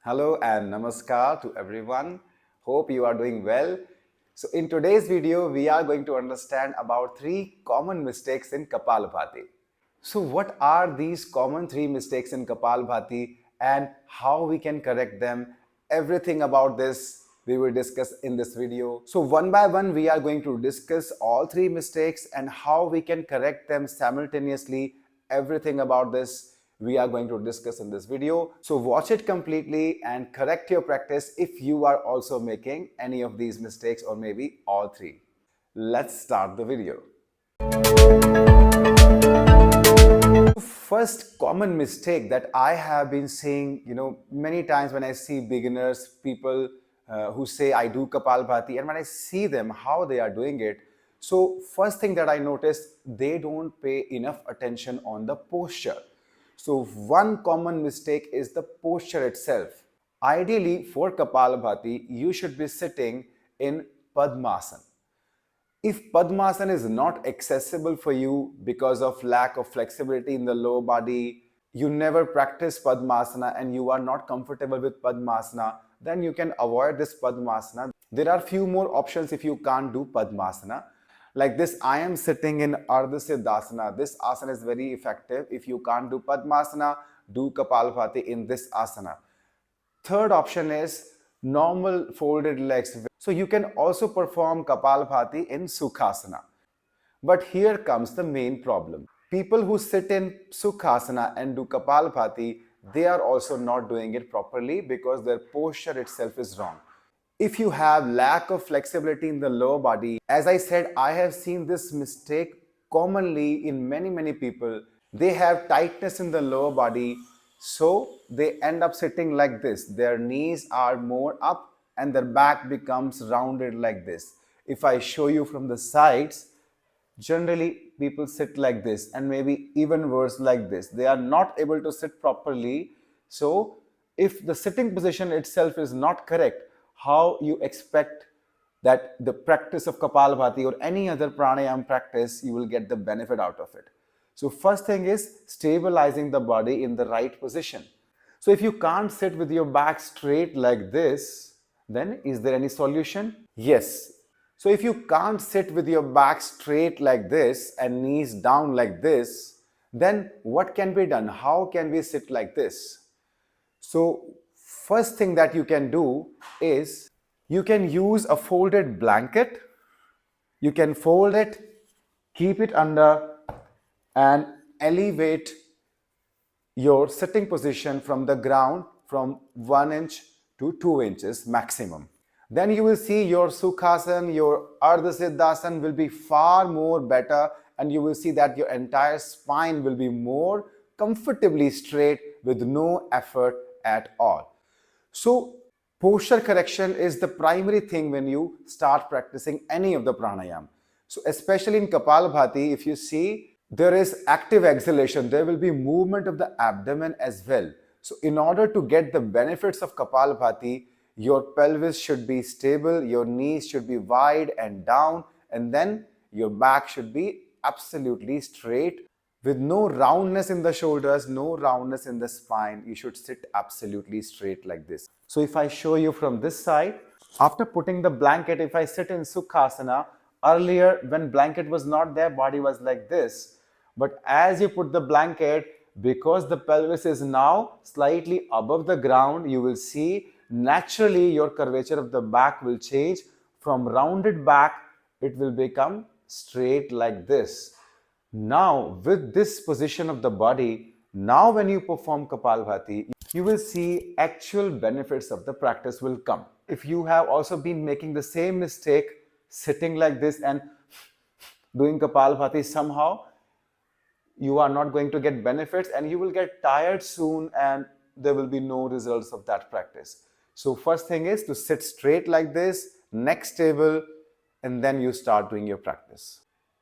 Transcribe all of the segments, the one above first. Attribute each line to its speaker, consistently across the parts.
Speaker 1: Hello and namaskar to everyone. Hope you are doing well. So in today's video, we are going to understand about three common mistakes in Kapalbhati. So what are these common three mistakes in Kapalbhati and how we can correct them? Everything about this we will discuss in this video. So one by one, we are going to discuss all three mistakes and how we can correct them simultaneously. Everything about this we are going to discuss in this video. So watch it completely and correct your practice if you are also making any of these mistakes or maybe all three. Let's start the video. First common mistake that I have been seeing, many times when I see beginners, people who say I do Kapalbhati, and when I see them, how they are doing it. So first thing that I notice, they don't pay enough attention on the posture. So one common mistake is the posture itself. Ideally, for Kapalbhati, you should be sitting in Padmasana. If Padmasana is not accessible for you because of lack of flexibility in the lower body, you never practice Padmasana and you are not comfortable with Padmasana, then you can avoid this Padmasana. There are few more options if you can't do Padmasana. Like this, I am sitting in Ardha Siddhasana. This asana is very effective. If you can't do Padmasana, do Kapalbhati in this asana. Third option is normal folded legs. So you can also perform Kapalbhati in Sukhasana. But here comes the main problem. People who sit in Sukhasana and do Kapalbhati, they are also not doing it properly because their posture itself is wrong. If you have lack of flexibility in the lower body, as I said, I have seen this mistake commonly in many people. They have tightness in the lower body, so they end up sitting like this. Their knees are more up and their back becomes rounded like this. If I show you from the sides, generally people sit like this and maybe even worse like this. They are not able to sit properly. So if the sitting position itself is not correct, how you expect that the practice of Kapalbhati or any other pranayama practice, you will get the benefit out of it. So first thing is stabilizing the body in the right position. So if you can't sit with your back straight like this, then is there any solution? Yes. So if you can't sit with your back straight like this and knees down like this, then what can be done? How can we sit like this? So first thing that you can do is you can use a folded blanket. You can fold it, keep it under and elevate your sitting position from the ground from 1 inch to 2 inches maximum. Then you will see your Sukhasana, your Ardha Siddhasana will be far more better, and you will see that your entire spine will be more comfortably straight with no effort at all. So posture correction is the primary thing when you start practicing any of the pranayama. So especially in Kapalbhati, if you see, there is active exhalation. There will be movement of the abdomen as well. So in order to get the benefits of Kapalbhati, your pelvis should be stable, your knees should be wide and down, and then your back should be absolutely straight with no roundness in the shoulders, no roundness in the spine. You should sit absolutely straight like this. So if I show you from this side, after putting the blanket, if I sit in Sukhasana, earlier when blanket was not there, body was like this. But as you put the blanket, because the pelvis is now slightly above the ground, you will see naturally your curvature of the back will change. From rounded back, it will become straight like this. Now, with this position of the body, now when you perform Kapalbhati, you will see actual benefits of the practice will come. If you have also been making the same mistake, sitting like this and doing Kapalbhati, somehow you are not going to get benefits and you will get tired soon and there will be no results of that practice. So first thing is to sit straight like this, neck stable, and then you start doing your practice.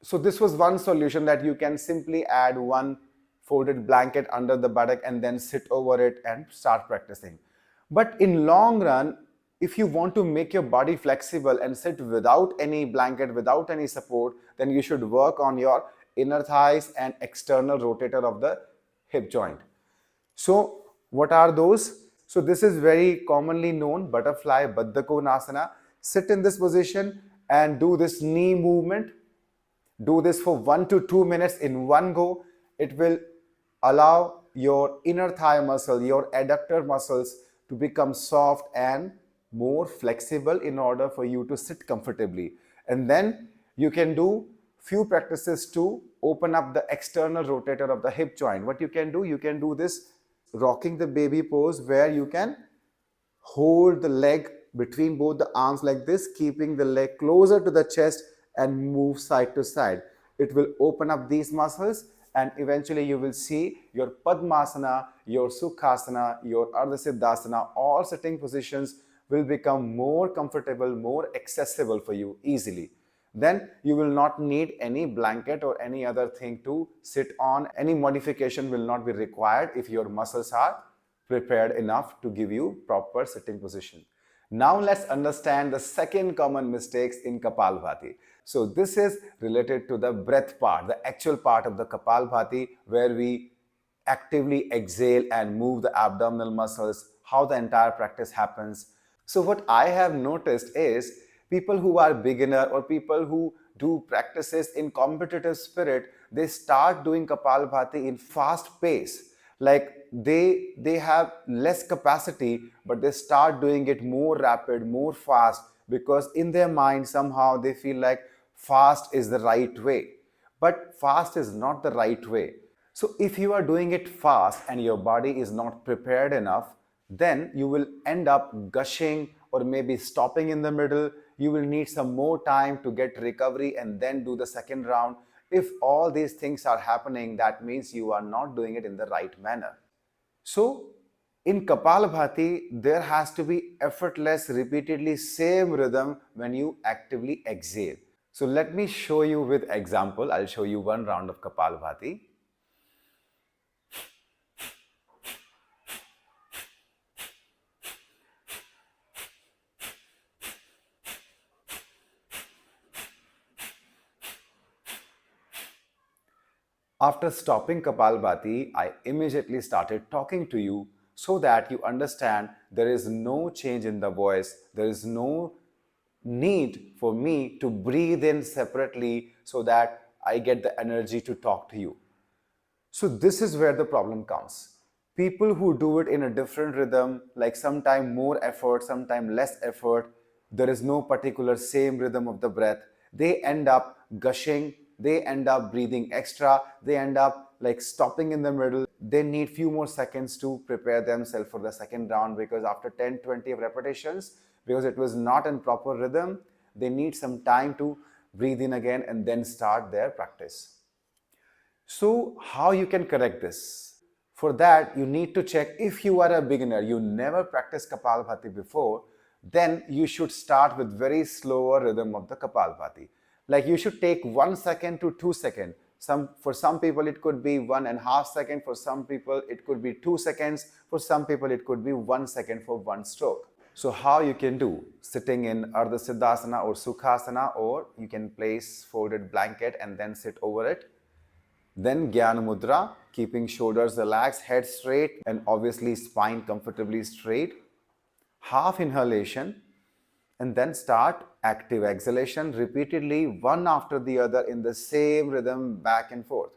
Speaker 1: So this was one solution, that you can simply add one folded blanket under the buttock and then sit over it and start practicing. But in long run, if you want to make your body flexible and sit without any blanket, without any support, then you should work on your inner thighs and external rotator of the hip joint. So what are those? So this is very commonly known butterfly Baddha Konasana. Sit in this position and do this knee movement. Do this for 1 to 2 minutes in one go. It will allow your inner thigh muscle, your adductor muscles to become soft and more flexible in order for you to sit comfortably. And then you can do few practices to open up the external rotator of the hip joint. What you can do this rocking the baby pose, where you can hold the leg between both the arms like this, keeping the leg closer to the chest and move side to side. It will open up these muscles, and eventually you will see your Padmasana, your Sukhasana, your Ardha Siddhasana, all sitting positions will become more comfortable, more accessible for you easily. Then you will not need any blanket or any other thing to sit on. Any modification will not be required if your muscles are prepared enough to give you proper sitting position. Now let's understand the second common mistakes in Kapalbhati. So this is related to the breath part, the actual part of the Kapalbhati, where we actively exhale and move the abdominal muscles, how the entire practice happens. So what I have noticed is people who are beginner or people who do practices in competitive spirit, they start doing Kapalbhati in fast pace. Like they have less capacity, but they start doing it more rapid, more fast, because in their mind somehow they feel like fast is the right way. But fast is not the right way. So if you are doing it fast and your body is not prepared enough, then you will end up gushing or maybe stopping in the middle. You will need some more time to get recovery and then do the second round. If all these things are happening, that means you are not doing it in the right manner. So in Kapalbhati, there has to be effortless, repeatedly same rhythm when you actively exhale. So let me show you with example. I'll show you one round of Kapalbhati. After stopping Kapalbhati, I immediately started talking to you so that you understand there is no change in the voice, there is no need for me to breathe in separately so that I get the energy to talk to you. So this is where the problem comes. People who do it in a different rhythm, like sometime more effort, sometime less effort, there is no particular same rhythm of the breath, they end up gushing, they end up breathing extra, they end up like stopping in the middle. They need few more seconds to prepare themselves for the second round, because after 10-20 repetitions, because it was not in proper rhythm, they need some time to breathe in again and then start their practice. So how you can correct this? For that, you need to check. If you are a beginner, you never practiced Kapalbhati before, then you should start with very slower rhythm of the Kapalbhati. Like you should take 1 second to 2 seconds. For some people it could be 1.5 seconds, for some people it could be 2 seconds, for some people it could be 1 second for one stroke. So how you can do? Sitting in Ardha Siddhasana or Sukhasana, or you can place folded blanket and then sit over it. Then gyana mudra, keeping shoulders relaxed, head straight, and obviously spine comfortably straight. Half inhalation, and then start active exhalation repeatedly, one after the other in the same rhythm, back and forth.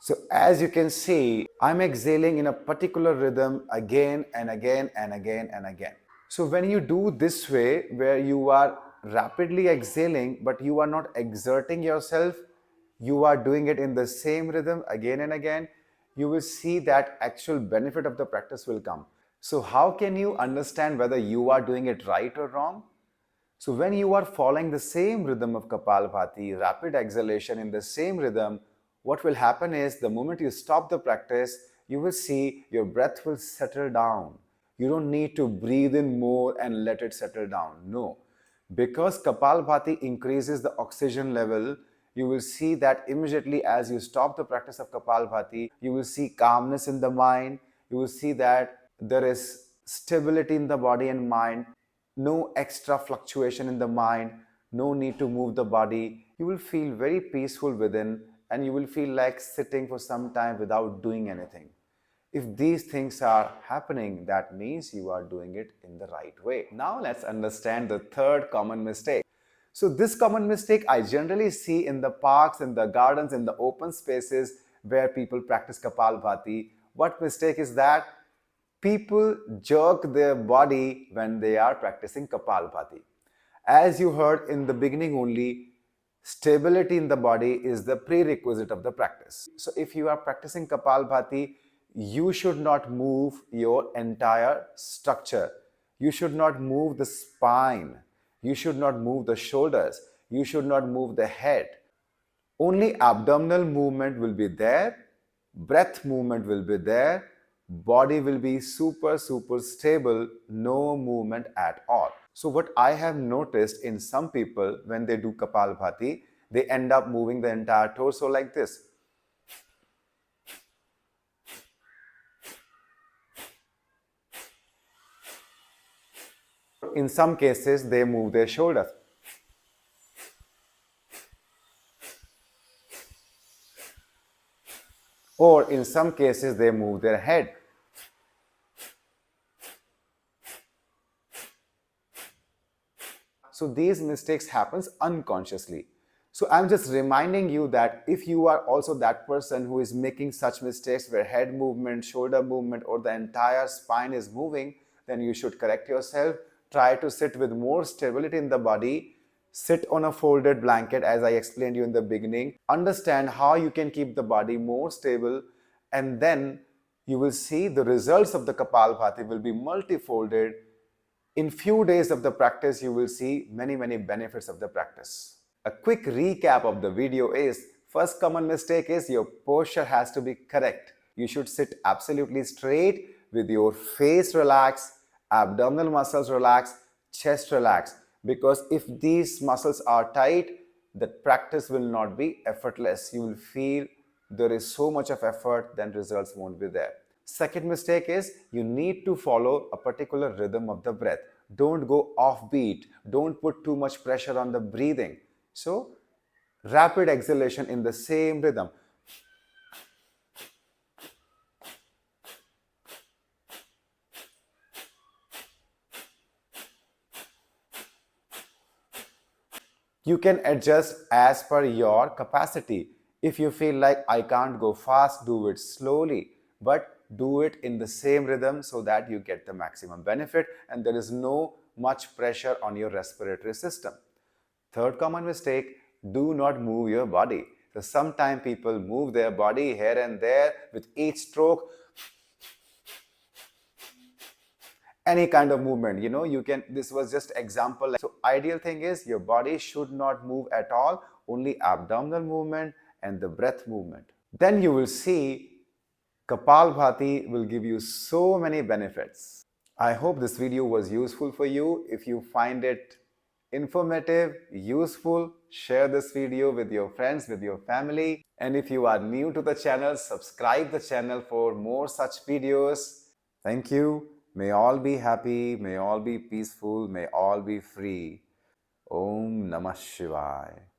Speaker 1: So as you can see, I'm exhaling in a particular rhythm again and again and again and again. So when you do this way, where you are rapidly exhaling, but you are not exerting yourself, you are doing it in the same rhythm again and again, you will see that actual benefit of the practice will come. So how can you understand whether you are doing it right or wrong? So when you are following the same rhythm of Kapalbhati, rapid exhalation in the same rhythm, what will happen is the moment you stop the practice, you will see your breath will settle down. You don't need to breathe in more and let it settle down. No. Because Kapalbhati increases the oxygen level, you will see that immediately as you stop the practice of Kapalbhati, you will see calmness in the mind, you will see that there is stability in the body and mind, no extra fluctuation in the mind, no need to move the body. You will feel very peaceful within, and you will feel like sitting for some time without doing anything. If these things are happening, that means you are doing it in the right way. Now let's understand the third common mistake. So this common mistake I generally see in the parks, in the gardens, in the open spaces where people practice Kapalbhati. What mistake is that? People jerk their body when they are practicing Kapalbhati. As you heard in the beginning only, stability in the body is the prerequisite of the practice. So if you are practicing Kapalbhati, you should not move your entire structure. You should not move the spine. You should not move the shoulders. You should not move the head. Only abdominal movement will be there, breath movement will be there, body will be super stable, no movement at all. So what I have noticed in some people, when they do Kapalbhati, they end up moving the entire torso like this. In some cases, they move their shoulders. Or in some cases, they move their head. So these mistakes happens unconsciously. So I'm just reminding you that if you are also that person who is making such mistakes where head movement, shoulder movement, or the entire spine is moving, then you should correct yourself. Try to sit with more stability in the body. Sit on a folded blanket as I explained you in the beginning. Understand how you can keep the body more stable, and then you will see the results of the Kapalbhati will be multifolded. In few days of the practice, you will see many benefits of the practice. A quick recap of the video is, first common mistake is your posture has to be correct. You should sit absolutely straight with your face relaxed, abdominal muscles relaxed, chest relaxed. Because if these muscles are tight, the practice will not be effortless. You will feel there is so much of effort, then results won't be there. Second mistake is you need to follow a particular rhythm of the breath. Don't go offbeat. Don't put too much pressure on the breathing. So, rapid exhalation in the same rhythm. You can adjust as per your capacity. If you feel like I can't go fast, do it slowly, but do it in the same rhythm so that you get the maximum benefit and there is no much pressure on your respiratory system. Third common mistake, do not move your body. So sometimes people move their body here and there with each stroke. Any kind of movement, you can, this was just example. So ideal thing is your body should not move at all, only abdominal movement and the breath movement. Then you will see Kapalbhati will give you so many benefits. I hope this video was useful for you. If you find it informative, useful, share this video with your friends, with your family. And if you are new to the channel, subscribe the channel for more such videos. Thank you. May all be happy, may all be peaceful, may all be free. Om Namah Shivaya.